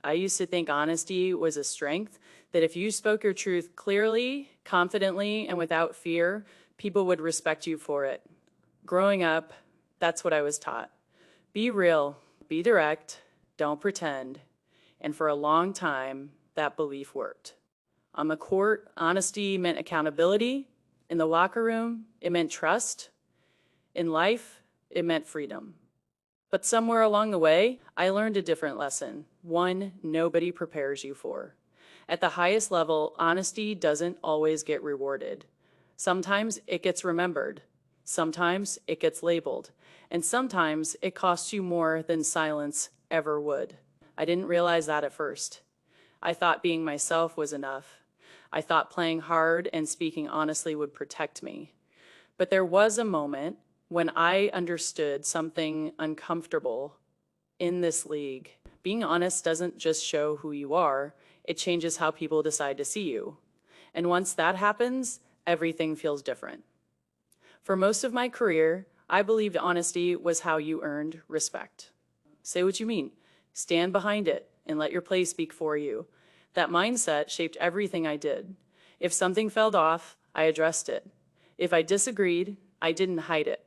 I used to think honesty was a strength, that if you spoke your truth clearly, confidently, and without fear, people would respect you for it. Growing up, that's what I was taught. Be real, be direct, don't pretend. And for a long time, that belief worked. On the court, honesty meant accountability. In the locker room, it meant trust. In life, it meant freedom. But somewhere along the way, I learned a different lesson, one nobody prepares you for. At the highest level, honesty doesn't always get rewarded. Sometimes it gets remembered. Sometimes it gets labeled. And sometimes it costs you more than silence ever would. I didn't realize that at first. I thought being myself was enough. I thought playing hard and speaking honestly would protect me. But there was a moment when I understood something uncomfortable in this league. Being honest doesn't just show who you are, it changes how people decide to see you. And once that happens, everything feels different. For most of my career, I believed honesty was how you earned respect. Say what you mean, stand behind it, and let your play speak for you. That mindset shaped everything I did. If something fell off, I addressed it. If I disagreed, I didn't hide it.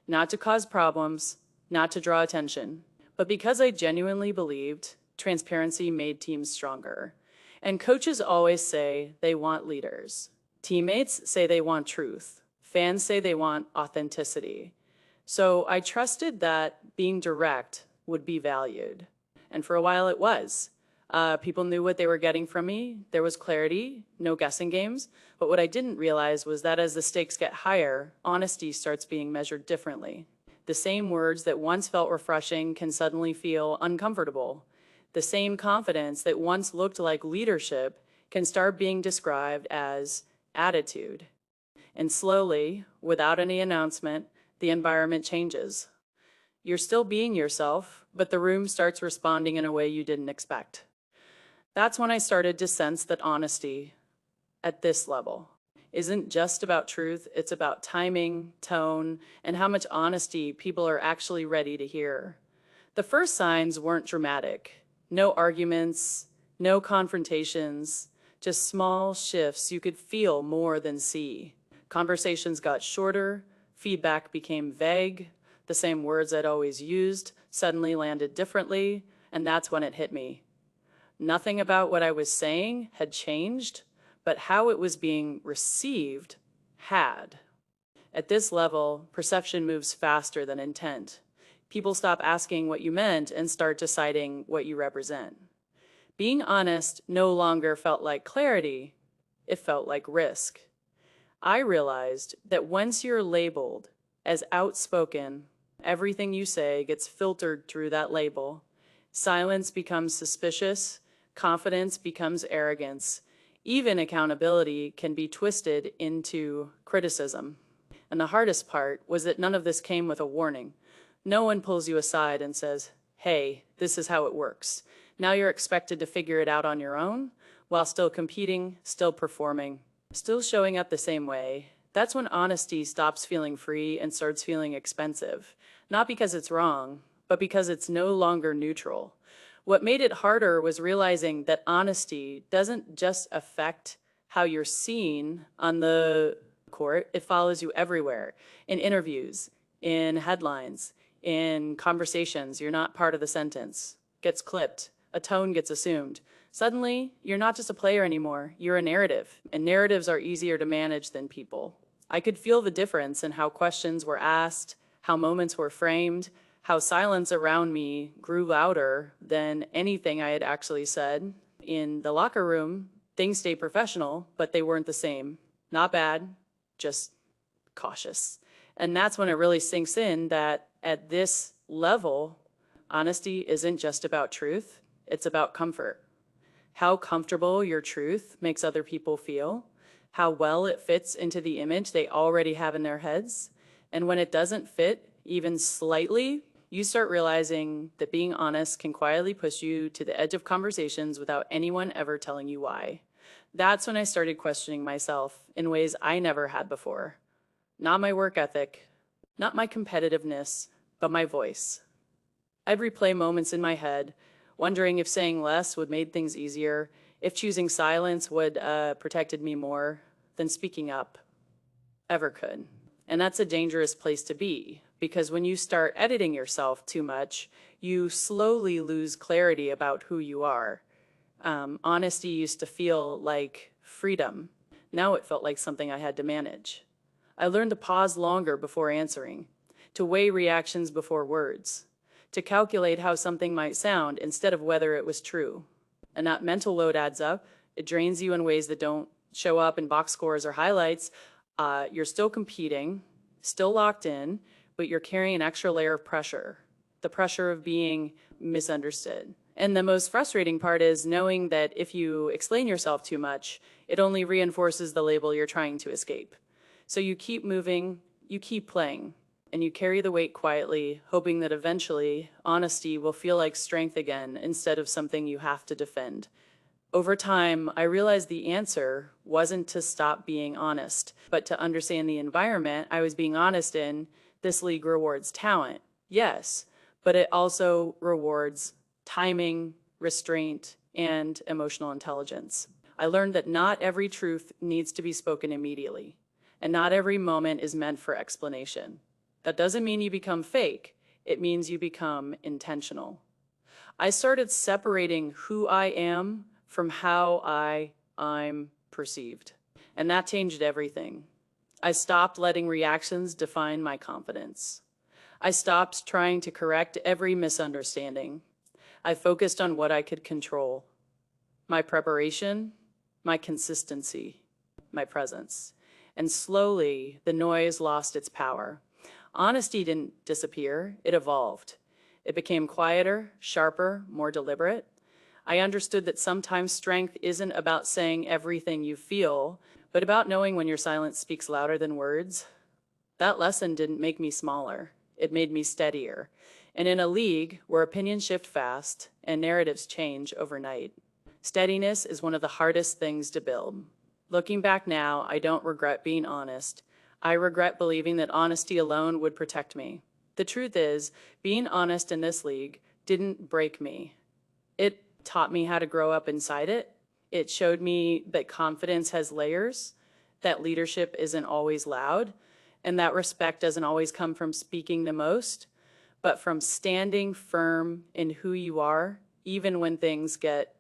Not to cause problems, not to draw attention, but because I genuinely believed transparency made teams stronger. And coaches always say they want leaders. Teammates say they want truth. Fans say they want authenticity. So I trusted that being direct would be valued. And for a while it was. People knew what they were getting from me. There was clarity, no guessing games. But what I didn't realize was that as the stakes get higher, honesty starts being measured differently. The same words that once felt refreshing can suddenly feel uncomfortable. The same confidence that once looked like leadership can start being described as attitude. And slowly, without any announcement, the environment changes. You're still being yourself, but the room starts responding in a way you didn't expect. That's when I started to sense that honesty, at this level, isn't just about truth, it's about timing, tone, and how much honesty people are actually ready to hear. The first signs weren't dramatic. No arguments, no confrontations, just small shifts you could feel more than see. Conversations got shorter, feedback became vague, the same words I'd always used suddenly landed differently, and that's when it hit me. Nothing about what I was saying had changed, but how it was being received had. At this level, perception moves faster than intent. People stop asking what you meant and start deciding what you represent. Being honest no longer felt like clarity, it felt like risk. I realized that once you're labeled as outspoken, everything you say gets filtered through that label. Silence becomes suspicious, confidence becomes arrogance. Even accountability can be twisted into criticism. And the hardest part was that none of this came with a warning. No one pulls you aside and says, hey, this is how it works. Now you're expected to figure it out on your own while still competing, still performing, still showing up the same way. That's when honesty stops feeling free and starts feeling expensive. Not because it's wrong, but because it's no longer neutral. What made it harder was realizing that honesty doesn't just affect how you're seen on the court, it follows you everywhere. In interviews, in headlines, in conversations, you're not part of the sentence. Gets clipped, a tone gets assumed. Suddenly, you're not just a player anymore, you're a narrative, and narratives are easier to manage than people. I could feel the difference in how questions were asked, how moments were framed, how silence around me grew louder than anything I had actually said. In the locker room, things stayed professional, but they weren't the same. Not bad, just cautious. And that's when it really sinks in that at this level, honesty isn't just about truth, it's about comfort. How comfortable your truth makes other people feel, how well it fits into the image they already have in their heads. And when it doesn't fit, even slightly, you start realizing that being honest can quietly push you to the edge of conversations without anyone ever telling you why. That's when I started questioning myself in ways I never had before. Not my work ethic, not my competitiveness, but my voice. I'd replay moments in my head, wondering if saying less would make things easier, if choosing silence would protected me more than speaking up ever could. And that's a dangerous place to be, because when you start editing yourself too much, you slowly lose clarity about who you are. Honesty used to feel like freedom. Now it felt like something I had to manage. I learned to pause longer before answering, to weigh reactions before words, to calculate how something might sound instead of whether it was true. And that mental load adds up. It drains you in ways that don't show up in box scores or highlights. You're still competing, still locked in, but you're carrying an extra layer of pressure, the pressure of being misunderstood. And the most frustrating part is knowing that if you explain yourself too much, it only reinforces the label you're trying to escape. So you keep moving, you keep playing, and you carry the weight quietly, hoping that eventually honesty will feel like strength again instead of something you have to defend. Over time, I realized the answer wasn't to stop being honest, but to understand the environment I was being honest in. This league rewards talent, yes, but it also rewards timing, restraint, and emotional intelligence. I learned that not every truth needs to be spoken immediately, and not every moment is meant for explanation. That doesn't mean you become fake. It means you become intentional. I started separating who I am from how I'm perceived. And that changed everything. I stopped letting reactions define my confidence. I stopped trying to correct every misunderstanding. I focused on what I could control: my preparation, my consistency, my presence. And slowly, the noise lost its power. Honesty didn't disappear, it evolved. It became quieter, sharper, more deliberate. I understood that sometimes strength isn't about saying everything you feel, but about knowing when your silence speaks louder than words. That lesson didn't make me smaller. It made me steadier. And in a league where opinions shift fast and narratives change overnight, steadiness is one of the hardest things to build. Looking back now, I don't regret being honest. I regret believing that honesty alone would protect me. The truth is, being honest in this league didn't break me. It taught me how to grow up inside it. It showed me that confidence has layers, that leadership isn't always loud, and that respect doesn't always come from speaking the most, but from standing firm in who you are, even when things get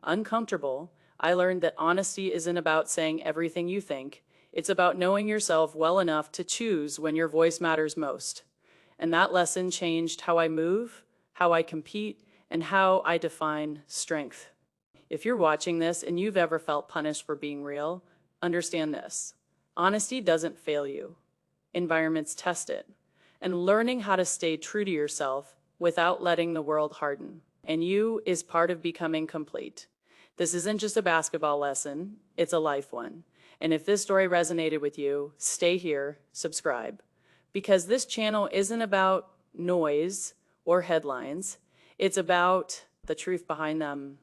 uncomfortable. I learned that honesty isn't about saying everything you think. It's about knowing yourself well enough to choose when your voice matters most. And that lesson changed how I move, how I compete, and how I define strength. If you're watching this and you've ever felt punished for being real, understand this: honesty doesn't fail you. Environments test it. And learning how to stay true to yourself without letting the world harden and you is part of becoming complete. This isn't just a basketball lesson, it's a life one. And if this story resonated with you, stay here, subscribe. Because this channel isn't about noise or headlines. It's about the truth behind them